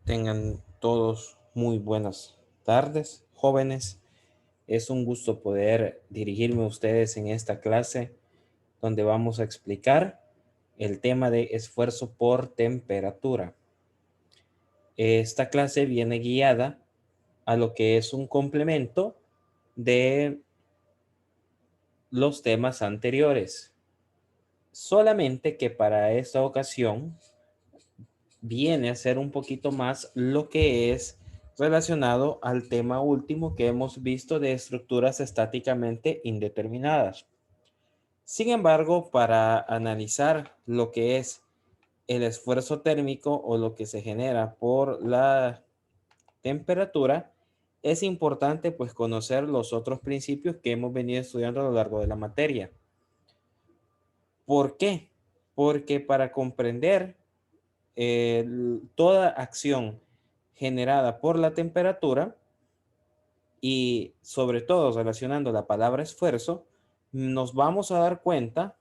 Tengan todos muy buenas tardes, jóvenes. Es un gusto poder dirigirme a ustedes en esta clase donde vamos a explicar el tema de esfuerzo por temperatura. Esta clase viene guiada a lo que es un complemento de los temas anteriores. Solamente que para esta ocasión viene a ser un poquito más lo que es relacionado al tema último que hemos visto de estructuras estáticamente indeterminadas. Sin embargo, para analizar lo que es el esfuerzo térmico o lo que se genera por la temperatura, es importante pues conocer los otros principios que hemos venido estudiando a lo largo de la materia. ¿Por qué? Porque para comprender toda acción generada por la temperatura y sobre todo relacionando la palabra esfuerzo, nos vamos a dar cuenta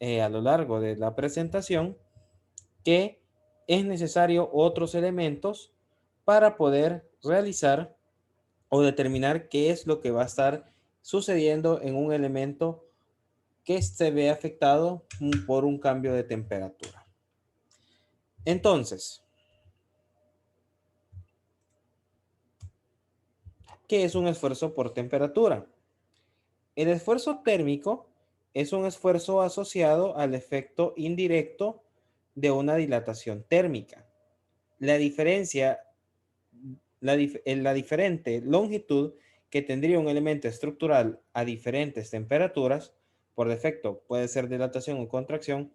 a lo largo de la presentación que es necesario otros elementos para poder realizar o determinar qué es lo que va a estar sucediendo en un elemento que se ve afectado por un cambio de temperatura. Entonces, ¿qué es un esfuerzo por temperatura? El esfuerzo térmico es un esfuerzo asociado al efecto indirecto de una dilatación térmica. La diferencia, la diferente longitud que tendría un elemento estructural a diferentes temperaturas, por defecto puede ser dilatación o contracción,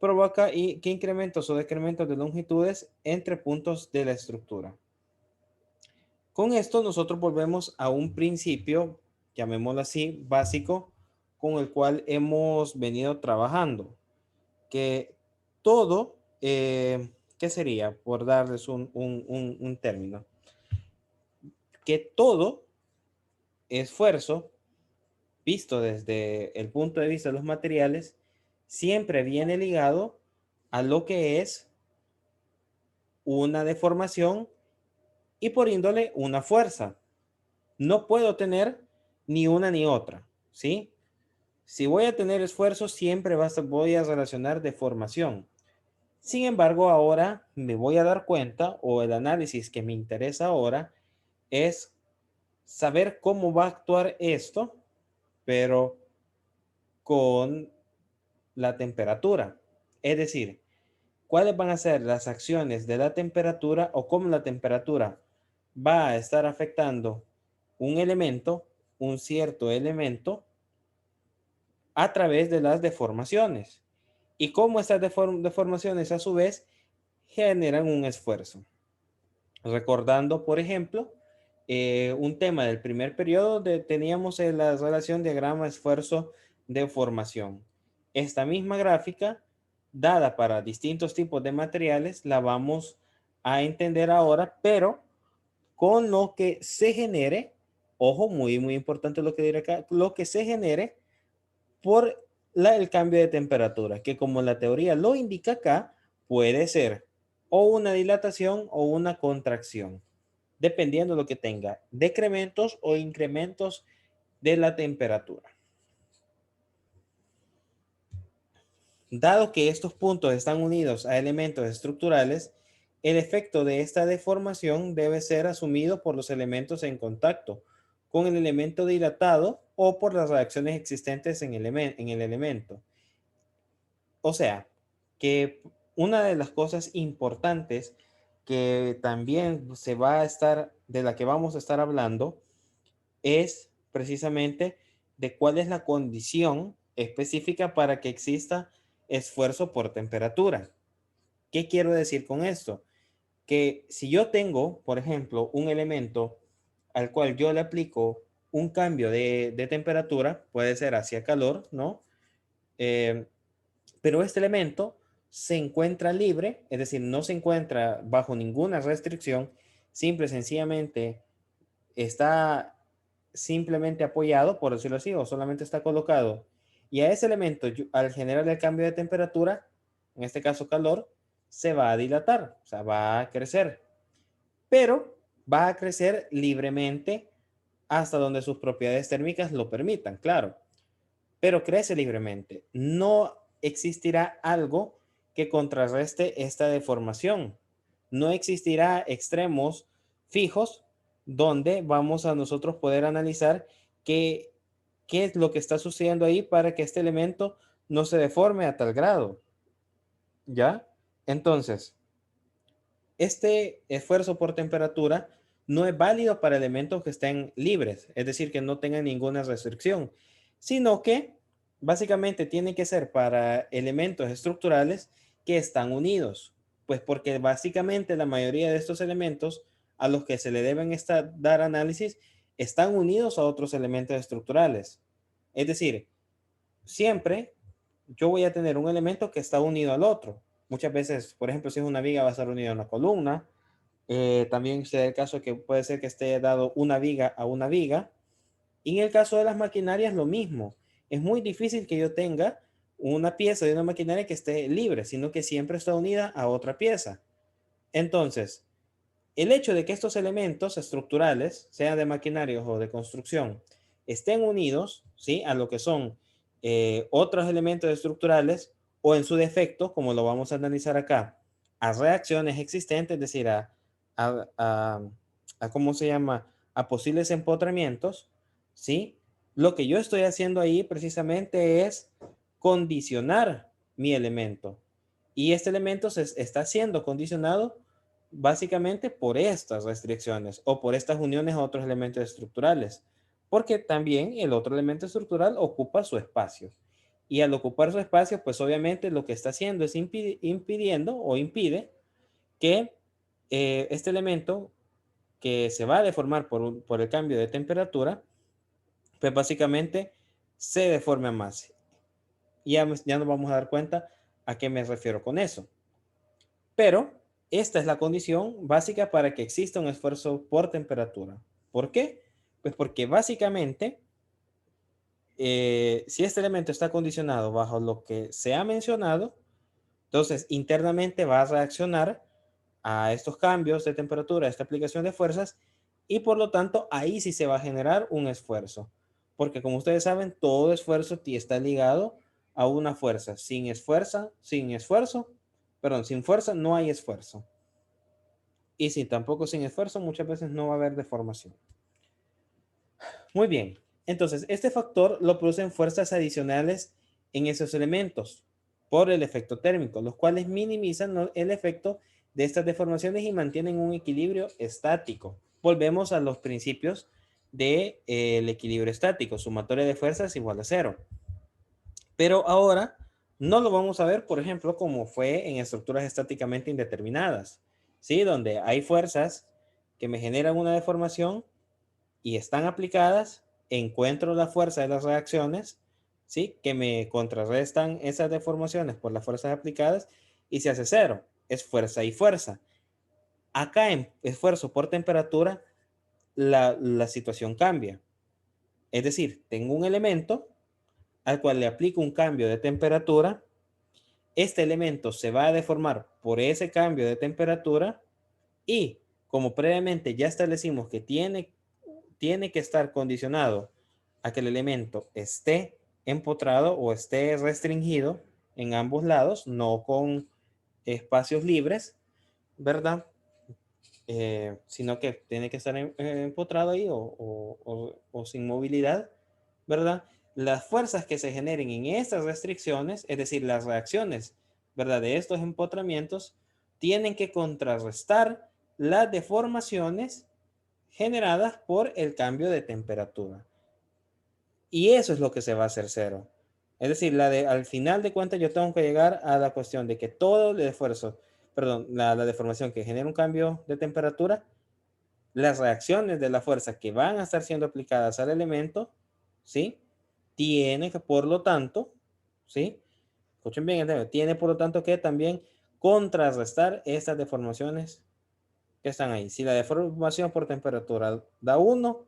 provoca que incrementos o decrementos de longitudes entre puntos de la estructura. Con esto nosotros volvemos a un principio, llamémoslo así, básico, con el cual hemos venido trabajando, que todo, ¿qué sería? Por darles un término, que todo esfuerzo, visto desde el punto de vista de los materiales, siempre viene ligado a lo que es una deformación y por índole una fuerza. No puedo tener ni una ni otra, ¿sí? Si voy a tener esfuerzo, siempre voy a relacionar deformación. Sin embargo, ahora me voy a dar cuenta, o el análisis que me interesa ahora, es saber cómo va a actuar esto, pero con la temperatura. Es decir, cuáles van a ser las acciones de la temperatura o cómo la temperatura va a estar afectando un elemento, un cierto elemento, a través de las deformaciones y cómo estas deformaciones a su vez generan un esfuerzo. Recordando, por ejemplo, un tema del primer periodo donde teníamos la relación diagrama esfuerzo-deformación. Esta misma gráfica, dada para distintos tipos de materiales, la vamos a entender ahora, pero con lo que se genere, ojo, muy, muy importante lo que diré acá, lo que se genere por el cambio de temperatura, que como la teoría lo indica acá, puede ser o una dilatación o una contracción, dependiendo de lo que tenga, decrementos o incrementos de la temperatura. Dado que estos puntos están unidos a elementos estructurales, el efecto de esta deformación debe ser asumido por los elementos en contacto con el elemento dilatado o por las reacciones existentes en el elemento. O sea, que una de las cosas importantes que también de la que vamos a estar hablando, es precisamente de cuál es la condición específica para que exista esfuerzo por temperatura. ¿Qué quiero decir con esto? Que si yo tengo, por ejemplo, un elemento al cual yo le aplico un cambio de temperatura, puede ser hacia calor, ¿no? Eh, pero este elemento se encuentra libre, es decir, no se encuentra bajo ninguna restricción, simple y sencillamente está simplemente apoyado, por decirlo así, o solamente está colocado. Y a ese elemento, al generar el cambio de temperatura, en este caso calor, se va a dilatar, o sea, va a crecer. pero va a crecer libremente hasta donde sus propiedades térmicas lo permitan, claro, pero crece libremente. No existirá algo que contrarreste esta deformación. No existirá extremos fijos donde vamos a nosotros poder analizar qué es lo que está sucediendo ahí para que este elemento no se deforme a tal grado. ¿Ya? Entonces, este esfuerzo por temperatura no es válido para elementos que estén libres, es decir, que no tengan ninguna restricción, sino que básicamente tiene que ser para elementos estructurales que están unidos, pues porque básicamente la mayoría de estos elementos a los que se le deben dar análisis están unidos a otros elementos estructurales. Es decir, siempre yo voy a tener un elemento que está unido al otro. Muchas veces, por ejemplo, si es una viga, va a estar unida a una columna. También se da el caso que puede ser que esté dado una viga a una viga. Y en el caso de las maquinarias, lo mismo. Es muy difícil que yo tenga una pieza de una maquinaria que esté libre, sino que siempre está unida a otra pieza. Entonces, el hecho de que estos elementos estructurales, sean de maquinarios o de construcción, estén unidos, ¿sí?, a lo que son otros elementos estructurales o en su defecto, como lo vamos a analizar acá, a reacciones existentes, es decir, a, a, ¿cómo se llama?, a posibles empotramientos, ¿sí? Lo que yo estoy haciendo ahí precisamente es condicionar mi elemento. Y este elemento se está siendo condicionado básicamente por estas restricciones o por estas uniones a otros elementos estructurales, porque también el otro elemento estructural ocupa su espacio. Y al ocupar su espacio, pues obviamente lo que está haciendo es impidiendo o impide que este elemento que se va a deformar por el cambio de temperatura, pues básicamente se deforme más. Ya nos vamos a dar cuenta a qué me refiero con eso. Pero esta es la condición básica para que exista un esfuerzo por temperatura. ¿Por qué? Pues porque básicamente, si este elemento está condicionado bajo lo que se ha mencionado, entonces internamente va a reaccionar a estos cambios de temperatura, a esta aplicación de fuerzas, y por lo tanto ahí sí se va a generar un esfuerzo. Porque como ustedes saben, todo esfuerzo está ligado a una fuerza. Sin fuerza no hay esfuerzo. Y si tampoco sin esfuerzo, muchas veces no va a haber deformación. Muy bien. Entonces, este factor lo producen fuerzas adicionales en esos elementos por el efecto térmico, los cuales minimizan el efecto de estas deformaciones y mantienen un equilibrio estático. Volvemos a los principios del equilibrio estático. Sumatoria de fuerzas igual a cero. Pero ahora no lo vamos a ver, por ejemplo, como fue en estructuras estáticamente indeterminadas, ¿sí? Donde hay fuerzas que me generan una deformación y están aplicadas, encuentro la fuerza de las reacciones, ¿sí?, que me contrarrestan esas deformaciones por las fuerzas aplicadas y se hace cero. Es fuerza y fuerza. Acá en esfuerzo por temperatura, la situación cambia. Es decir, tengo un elemento al cual le aplico un cambio de temperatura. Este elemento se va a deformar por ese cambio de temperatura y como previamente ya establecimos que tiene que estar condicionado a que el elemento esté empotrado o esté restringido en ambos lados, no con espacios libres, ¿verdad? Sino que tiene que estar empotrado ahí o sin movilidad, ¿verdad? Las fuerzas que se generen en estas restricciones, es decir, las reacciones, ¿verdad?, de estos empotramientos, tienen que contrarrestar las deformaciones generadas por el cambio de temperatura. Y eso es lo que se va a hacer cero. Es decir, al final de cuentas yo tengo que llegar a la cuestión de que todo el esfuerzo, perdón, la deformación que genera un cambio de temperatura, las reacciones de la fuerza que van a estar siendo aplicadas al elemento, ¿sí?, tiene que, por lo tanto, ¿sí?, escuchen bien, tiene por lo tanto que también contrarrestar estas deformaciones que están ahí. Si la deformación por temperatura da 1,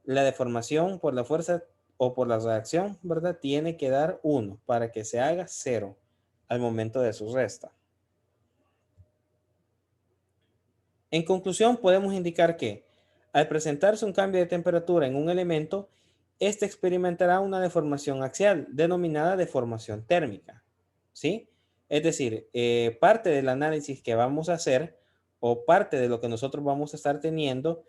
la deformación por la fuerza o por la reacción, ¿verdad?, tiene que dar 1 para que se haga 0 al momento de su resta. En conclusión, podemos indicar que al presentarse un cambio de temperatura en un elemento, este experimentará una deformación axial denominada deformación térmica, ¿sí? Es decir, parte del análisis que vamos a hacer o parte de lo que nosotros vamos a estar teniendo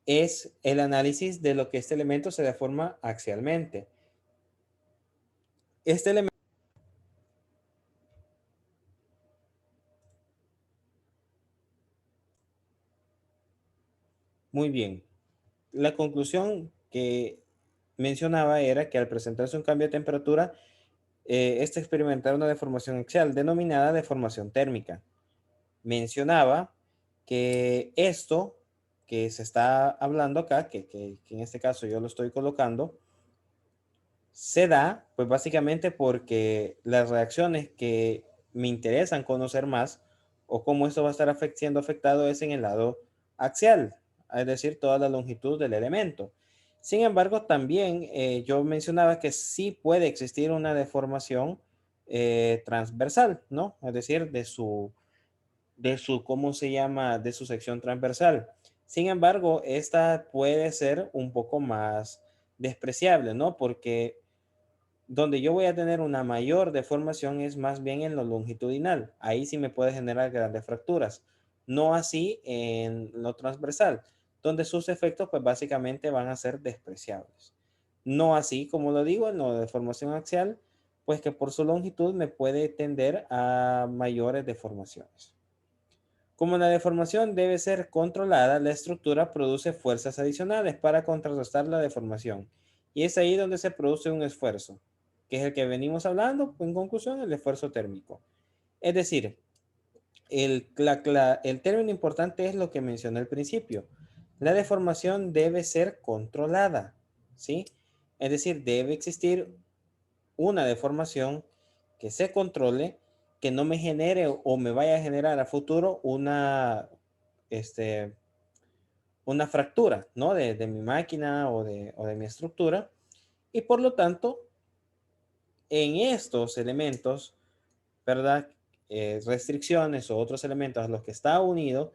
es el análisis de lo que este elemento se deforma axialmente. Este elemento. Muy bien. La conclusión que mencionaba era que al presentarse un cambio de temperatura, este experimentará una deformación axial denominada deformación térmica. Mencionaba que esto que se está hablando acá, que en este caso yo lo estoy colocando, se da pues básicamente porque las reacciones que me interesan conocer más o cómo esto va a estar siendo afectado es en el lado axial, es decir, toda la longitud del elemento. Sin embargo, también yo mencionaba que sí puede existir una deformación transversal, ¿no? Es decir, ¿cómo se llama? De su sección transversal. Sin embargo, esta puede ser un poco más despreciable, ¿no? Porque donde yo voy a tener una mayor deformación es más bien en lo longitudinal. Ahí sí me puede generar grandes fracturas. No así en lo transversal, donde sus efectos pues básicamente van a ser despreciables. No así, como lo digo, en la deformación axial, pues que por su longitud me puede tender a mayores deformaciones. Como la deformación debe ser controlada, la estructura produce fuerzas adicionales para contrarrestar la deformación. Y es ahí donde se produce un esfuerzo, que es el que venimos hablando, en conclusión, el esfuerzo térmico. Es decir, el término importante es lo que mencioné al principio. La deformación debe ser controlada, ¿sí? Es decir, debe existir una deformación que se controle, que no me genere o me vaya a generar a futuro este, una fractura, ¿no? De mi máquina o de mi estructura. Y por lo tanto, en estos elementos, ¿verdad? Restricciones o otros elementos a los que está unido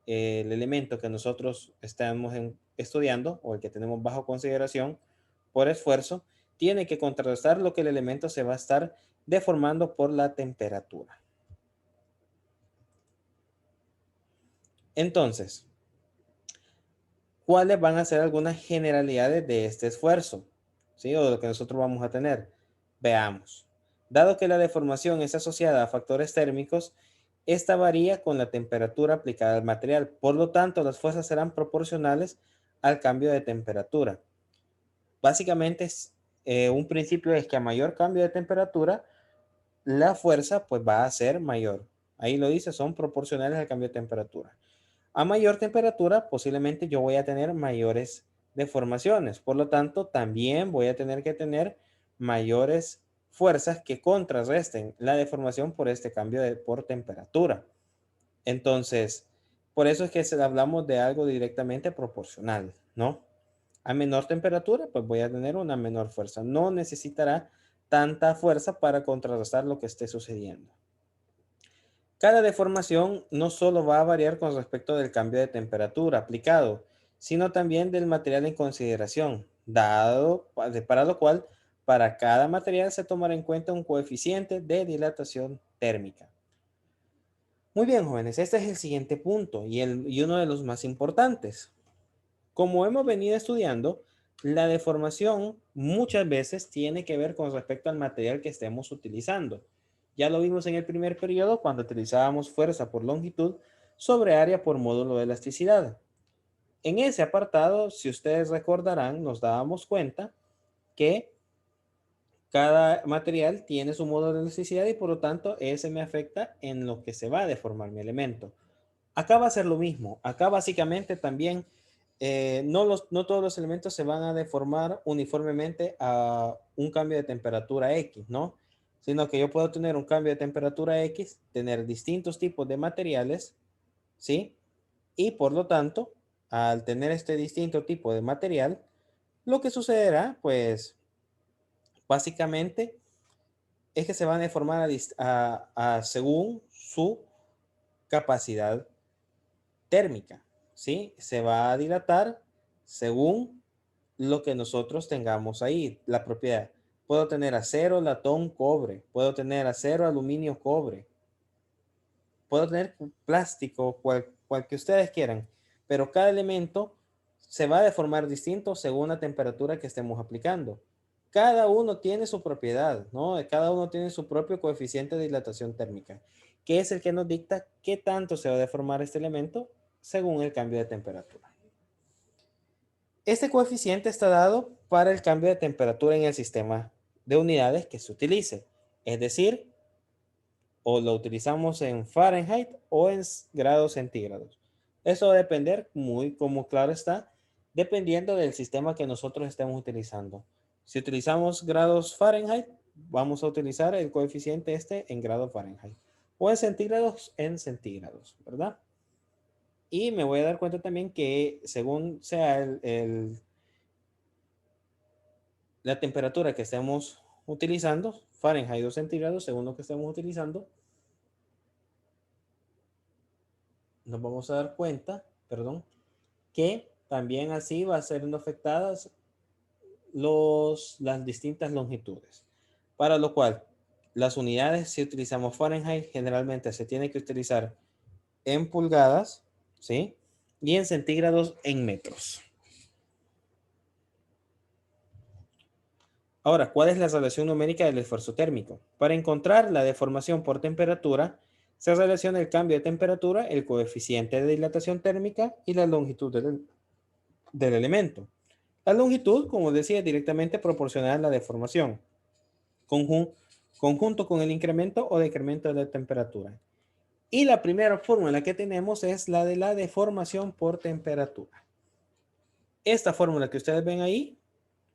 el elemento que nosotros estamos estudiando o el que tenemos bajo consideración por esfuerzo, tiene que contrarrestar lo que el elemento se va a estar deformando por la temperatura. Entonces, ¿cuáles van a ser algunas generalidades de este esfuerzo? ¿Sí? O de lo que nosotros vamos a tener. Veamos. Dado que la deformación es asociada a factores térmicos, esta varía con la temperatura aplicada al material. Por lo tanto, las fuerzas serán proporcionales al cambio de temperatura. Básicamente, un principio es que a mayor cambio de temperatura, la fuerza pues va a ser mayor. Ahí lo dice, son proporcionales al cambio de temperatura. A mayor temperatura, posiblemente yo voy a tener mayores deformaciones. Por lo tanto, también voy a tener que tener mayores fuerzas que contrarresten la deformación por este cambio por temperatura. Entonces, por eso es que hablamos de algo directamente proporcional, ¿no? A menor temperatura, pues voy a tener una menor fuerza. No necesitará tanta fuerza para contrarrestar lo que esté sucediendo. Cada deformación no solo va a variar con respecto del cambio de temperatura aplicado, sino también del material en consideración, dado para lo cual para cada material se tomará en cuenta un coeficiente de dilatación térmica. Muy bien, jóvenes, este es el siguiente punto y uno de los más importantes. Como hemos venido estudiando, la deformación muchas veces tiene que ver con respecto al material que estemos utilizando. Ya lo vimos en el primer periodo cuando utilizábamos fuerza por longitud sobre área por módulo de elasticidad. En ese apartado, si ustedes recordarán, nos dábamos cuenta que cada material tiene su módulo de elasticidad y por lo tanto ese me afecta en lo que se va a deformar mi elemento. Acá va a ser lo mismo. Acá básicamente también no todos los elementos se van a deformar uniformemente a un cambio de temperatura X, ¿no? Sino que yo puedo tener un cambio de temperatura X, tener distintos tipos de materiales, ¿sí? Y por lo tanto, al tener este distinto tipo de material, lo que sucederá, pues, básicamente es que se van a deformar según su capacidad térmica, ¿sí? Se va a dilatar según lo que nosotros tengamos ahí, la propiedad. Puedo tener acero, latón, cobre. Puedo tener acero, aluminio, cobre. Puedo tener plástico, cual que ustedes quieran, pero cada elemento se va a deformar distinto según la temperatura que estemos aplicando. Cada uno tiene su propiedad, ¿no? Cada uno tiene su propio coeficiente de dilatación térmica, que es el que nos dicta qué tanto se va a deformar este elemento según el cambio de temperatura. Este coeficiente está dado para el cambio de temperatura en el sistema de unidades que se utilice, es decir, o lo utilizamos en Fahrenheit o en grados centígrados. Eso va a depender, muy como claro está, dependiendo del sistema que nosotros estemos utilizando. Si utilizamos grados Fahrenheit, vamos a utilizar el coeficiente este en grados Fahrenheit. O en centígrados, ¿verdad? Y me voy a dar cuenta también que según sea la temperatura que estemos utilizando, Fahrenheit o centígrados, según lo que estemos utilizando, nos vamos a dar cuenta, perdón, que también así va a ser afectadas las distintas longitudes. Para lo cual, las unidades, si utilizamos Fahrenheit, generalmente se tiene que utilizar en pulgadas, ¿sí? Y en centígrados en metros. Ahora, ¿cuál es la relación numérica del esfuerzo térmico? Para encontrar la deformación por temperatura, se relaciona el cambio de temperatura, el coeficiente de dilatación térmica y la longitud del elemento. La longitud, como decía, es directamente proporcional a la deformación, conjunto con el incremento o decremento de la temperatura. Y la primera fórmula que tenemos es la de la deformación por temperatura. Esta fórmula que ustedes ven ahí,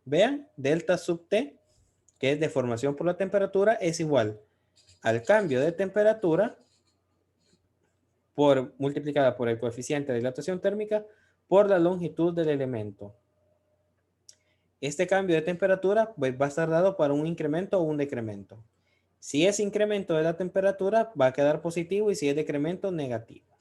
vean, delta sub T, que es deformación por la temperatura, es igual al cambio de temperatura multiplicada por el coeficiente de dilatación térmica por la longitud del elemento. Este cambio de temperatura va a estar dado para un incremento o un decremento. Si es incremento de la temperatura, va a quedar positivo y si es decremento, negativo.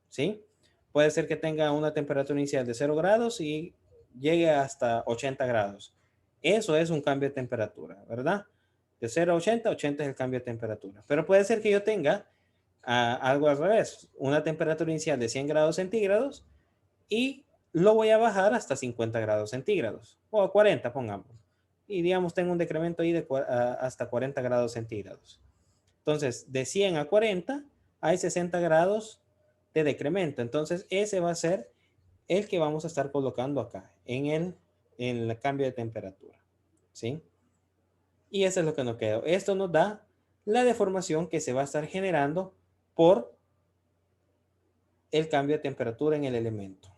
¿Sí? Puede ser que tenga una temperatura inicial de 0 grados y llegue hasta 80 grados. Eso es un cambio de temperatura, ¿verdad? De 0 a 80, 80 es el cambio de temperatura. Pero puede ser que yo tenga algo al revés, una temperatura inicial de 100 grados centígrados y lo voy a bajar hasta 50 grados centígrados o a 40, pongamos. Y digamos, tengo un decremento ahí de hasta 40 grados centígrados. Entonces, de 100 a 40 hay 60 grados de decremento. Entonces, ese va a ser el que vamos a estar colocando acá en el cambio de temperatura. ¿Sí? Y eso es lo que nos queda. Esto nos da la deformación que se va a estar generando por el cambio de temperatura en el elemento.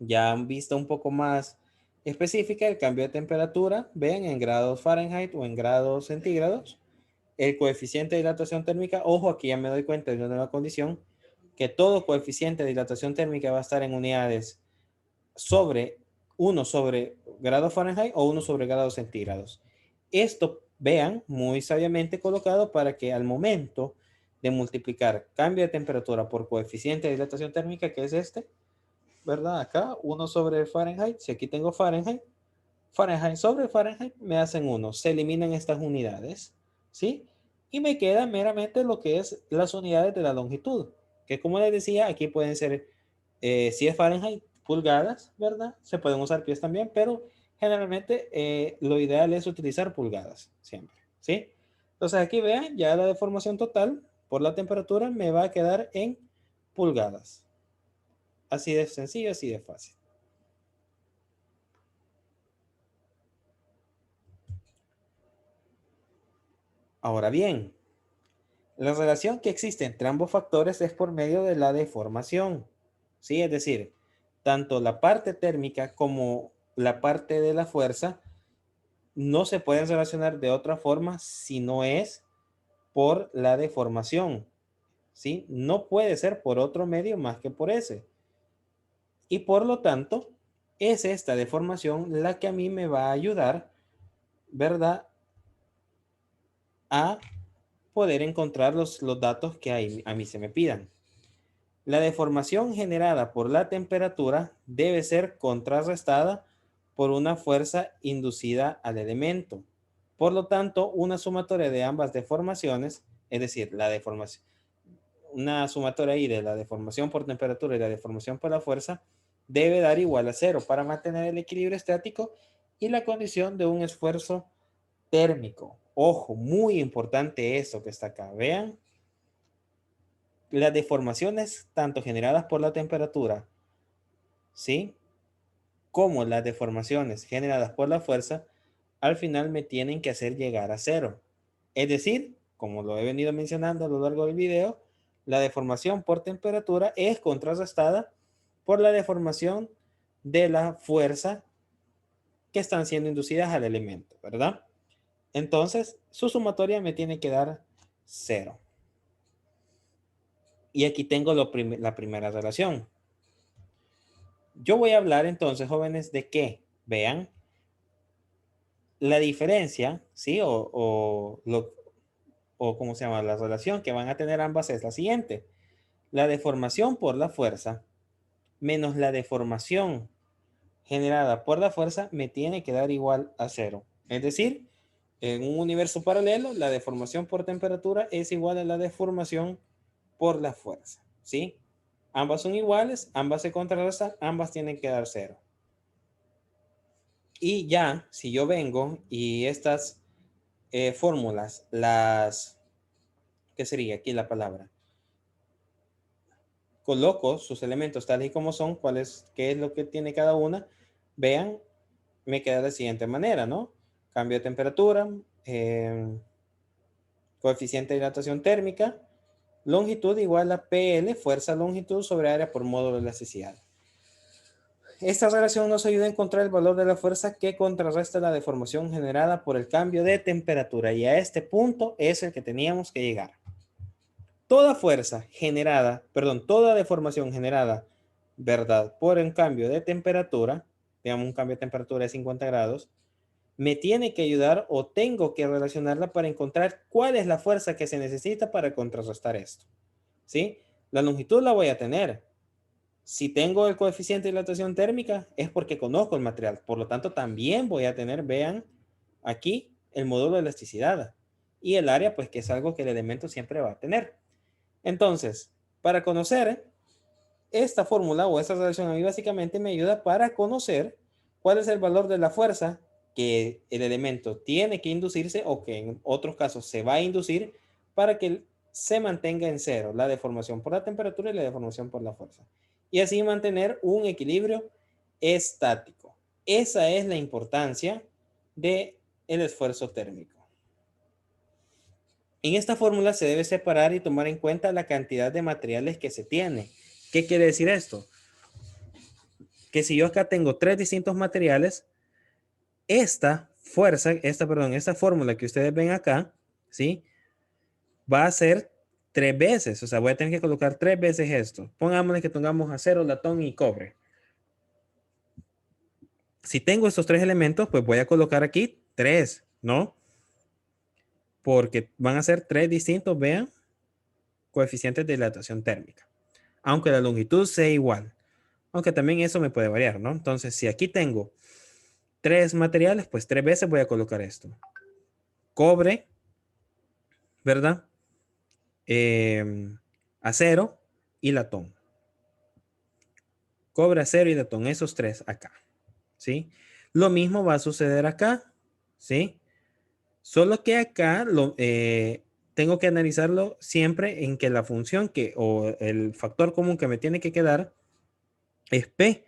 Ya han visto un poco más específica el cambio de temperatura, ven en grados Fahrenheit o en grados centígrados. El coeficiente de dilatación térmica, ojo, aquí ya me doy cuenta de una nueva condición, que todo coeficiente de dilatación térmica va a estar en unidades sobre 1 sobre grados Fahrenheit o 1 sobre grados centígrados. Esto, vean, muy sabiamente colocado para que al momento de multiplicar cambio de temperatura por coeficiente de dilatación térmica, que es este, ¿verdad? Acá, 1 sobre Fahrenheit, si aquí tengo Fahrenheit, Fahrenheit sobre Fahrenheit me hacen 1, se eliminan estas unidades, ¿sí? Y me queda meramente lo que es las unidades de la longitud, que como les decía, aquí pueden ser, si es Fahrenheit, pulgadas, ¿verdad? Se pueden usar pies también, pero generalmente lo ideal es utilizar pulgadas, siempre, ¿sí? Entonces aquí vean, ya la deformación total por la temperatura me va a quedar en pulgadas. Así de sencillo, así de fácil. Ahora bien, la relación que existe entre ambos factores es por medio de la deformación. ¿Sí? Es decir, tanto la parte térmica como la parte de la fuerza no se pueden relacionar de otra forma si no es por la deformación. ¿Sí? No puede ser por otro medio más que por ese. Y por lo tanto, es esta deformación la que a mí me va a ayudar, ¿verdad? A poder encontrar los datos que a mí se me pidan. La deformación generada por la temperatura debe ser contrarrestada por una fuerza inducida al elemento. Por lo tanto, una sumatoria de ambas deformaciones, es decir, una sumatoria ahí de la deformación por temperatura y la deformación por la fuerza, debe dar igual a cero para mantener el equilibrio estático y la condición de un esfuerzo térmico. Ojo, muy importante esto que está acá. Vean, las deformaciones tanto generadas por la temperatura, ¿sí? Como las deformaciones generadas por la fuerza, al final me tienen que hacer llegar a cero. Es decir, como lo he venido mencionando a lo largo del video, la deformación por temperatura es contrarrestada por la deformación de la fuerza que están siendo inducidas al elemento, ¿verdad? Entonces, su sumatoria me tiene que dar cero. Y aquí tengo la primera relación. Yo voy a hablar entonces, jóvenes, de que, vean, la diferencia, ¿sí? O ¿cómo se llama? La relación que van a tener ambas es la siguiente. La deformación por la fuerza menos la deformación generada por la fuerza me tiene que dar igual a cero. Es decir, en un universo paralelo, la deformación por temperatura es igual a la deformación por la fuerza, ¿sí? Ambas son iguales, ambas se contrarrestan, ambas tienen que dar cero. Y ya, si yo vengo y estas fórmulas, ¿qué sería aquí la palabra? Coloco sus elementos tales y como son, qué es lo que tiene cada una, vean, me queda de la siguiente manera, ¿no? Cambio de temperatura, coeficiente de dilatación térmica, longitud igual a PL, fuerza longitud sobre área por módulo de elasticidad. Esta relación nos ayuda a encontrar el valor de la fuerza que contrarresta la deformación generada por el cambio de temperatura. Y a este punto es el que teníamos que llegar. Toda fuerza generada, perdón, toda deformación generada, ¿verdad? Por un cambio de temperatura, digamos un cambio de temperatura de 50 grados, me tiene que ayudar o tengo que relacionarla para encontrar cuál es la fuerza que se necesita para contrarrestar esto. ¿Sí? La longitud la voy a tener. Si tengo el coeficiente de dilatación térmica es porque conozco el material. Por lo tanto, también voy a tener, vean, aquí el módulo de elasticidad. Y el área, pues que es algo que el elemento siempre va a tener. Entonces, para conocer esta fórmula o esta relación a mí básicamente me ayuda para conocer cuál es el valor de la fuerza que el elemento tiene que inducirse o que en otros casos se va a inducir para que se mantenga en cero la deformación por la temperatura y la deformación por la fuerza. Y así mantener un equilibrio estático. Esa es la importancia del esfuerzo térmico. En esta fórmula se debe separar y tomar en cuenta la cantidad de materiales que se tiene. ¿Qué quiere decir esto? Que si yo acá tengo tres distintos materiales, esta fórmula que ustedes ven acá, ¿sí? Va a ser 3 veces, o sea, voy a tener que colocar 3 veces esto. Pongámosle que tengamos acero, latón y cobre. Si tengo estos 3 elementos, pues voy a colocar aquí 3, ¿no? Porque van a ser 3 distintos, vean, coeficientes de dilatación térmica. Aunque la longitud sea igual. Aunque también eso me puede variar, ¿no? Entonces, si aquí tengo 3 materiales, pues 3 veces voy a colocar esto. Cobre, ¿verdad? Acero y latón. Cobre, acero y latón, esos 3 acá, ¿sí? Lo mismo va a suceder acá, ¿sí? Solo que acá tengo que analizarlo siempre en que la función o el factor común que me tiene que quedar es P,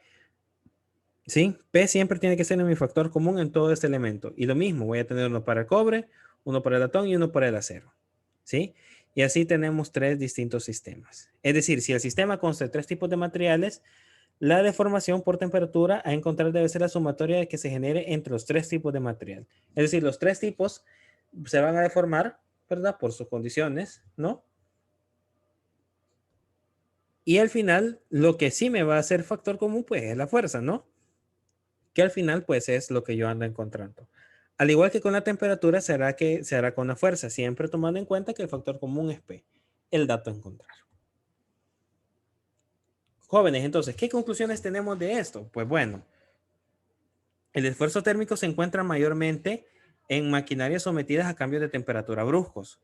¿sí? P siempre tiene que ser mi factor común en todo este elemento. Y lo mismo, voy a tener uno para el cobre, uno para el latón y uno para el acero, ¿sí? Y así tenemos 3 distintos sistemas. Es decir, si el sistema consta de 3 tipos de materiales, la deformación por temperatura a encontrar debe ser la sumatoria que se genere entre los 3 tipos de material. Es decir, los 3 tipos se van a deformar, ¿verdad? Por sus condiciones, ¿no? Y al final, lo que sí me va a hacer factor común, pues es la fuerza, ¿no? Que al final, pues es lo que yo ando encontrando. Al igual que con la temperatura, se hará con la fuerza, siempre tomando en cuenta que el factor común es P, el dato a encontrar. Jóvenes, entonces, ¿qué conclusiones tenemos de esto? Pues bueno, el esfuerzo térmico se encuentra mayormente en maquinarias sometidas a cambios de temperatura bruscos,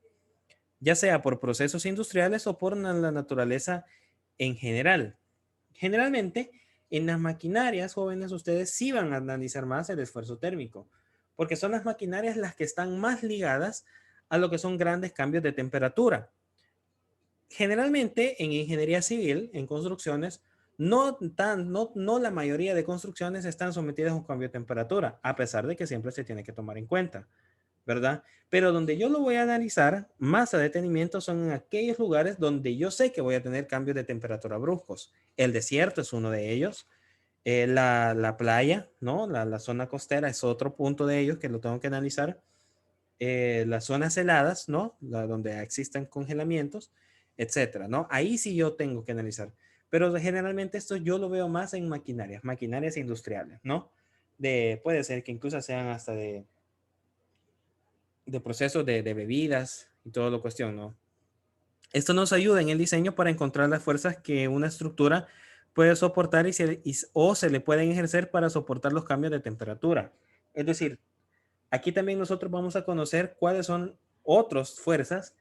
ya sea por procesos industriales o por la naturaleza en general. Generalmente, en las maquinarias, jóvenes, ustedes sí van a analizar más el esfuerzo térmico, porque son las maquinarias las que están más ligadas a lo que son grandes cambios de temperatura. Generalmente, en ingeniería civil, en construcciones, no la mayoría de construcciones están sometidas a un cambio de temperatura, a pesar de que siempre se tiene que tomar en cuenta, ¿verdad? Pero donde yo lo voy a analizar más a detenimiento son en aquellos lugares donde yo sé que voy a tener cambios de temperatura bruscos. El desierto es uno de ellos. La playa, ¿no? La zona costera es otro punto de ellos que lo tengo que analizar. Las zonas heladas, ¿no? Donde existen congelamientos, etcétera, ¿no? Ahí sí yo tengo que analizar. Pero generalmente esto yo lo veo más en maquinarias industriales, ¿no? Puede ser que incluso sean hasta de procesos de bebidas y todo lo cuestión, ¿no? Esto nos ayuda en el diseño para encontrar las fuerzas que una estructura puede soportar o se le pueden ejercer para soportar los cambios de temperatura. Es decir, aquí también nosotros vamos a conocer cuáles son otras fuerzas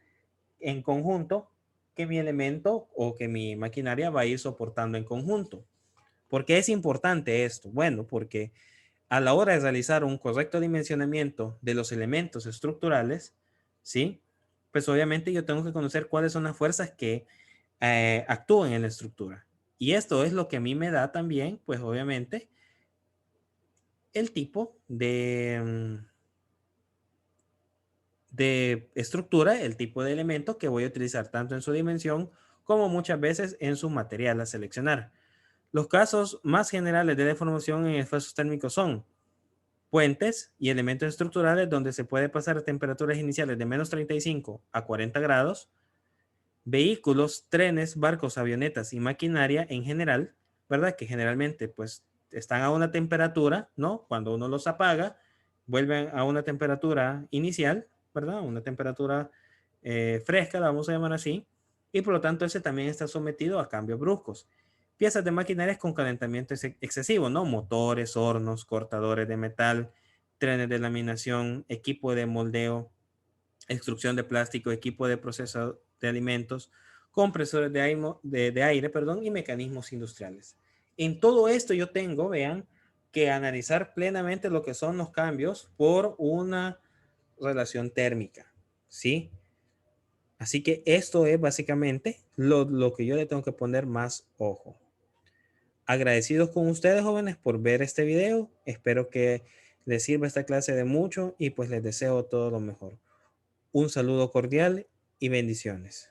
en conjunto que mi elemento o que mi maquinaria va a ir soportando en conjunto. ¿Por qué es importante esto? Bueno, porque a la hora de realizar un correcto dimensionamiento de los elementos estructurales, ¿sí? Pues obviamente yo tengo que conocer cuáles son las fuerzas que actúan en la estructura. Y esto es lo que a mí me da también, pues obviamente, el tipo de estructura, el tipo de elemento que voy a utilizar tanto en su dimensión como muchas veces en su material a seleccionar. Los casos más generales de deformación en esfuerzos térmicos son puentes y elementos estructurales donde se puede pasar a temperaturas iniciales de menos 35 a 40 grados, vehículos, trenes, barcos, avionetas y maquinaria en general, ¿verdad? Que generalmente pues están a una temperatura, ¿no? Cuando uno los apaga, vuelven a una temperatura inicial, ¿verdad? Una temperatura fresca, la vamos a llamar así, y por lo tanto ese también está sometido a cambios bruscos. Piezas de maquinarias con calentamiento excesivo, ¿no? Motores, hornos, cortadores de metal, trenes de laminación, equipo de moldeo, extrusión de plástico, equipo de proceso de alimentos, compresores de aire, perdón, y mecanismos industriales. En todo esto yo tengo, vean, que analizar plenamente lo que son los cambios por una relación térmica, ¿sí? Así que esto es básicamente lo que yo le tengo que poner más ojo. Agradecidos con ustedes, jóvenes, por ver este video. Espero que les sirva esta clase de mucho y pues les deseo todo lo mejor. Un saludo cordial y bendiciones.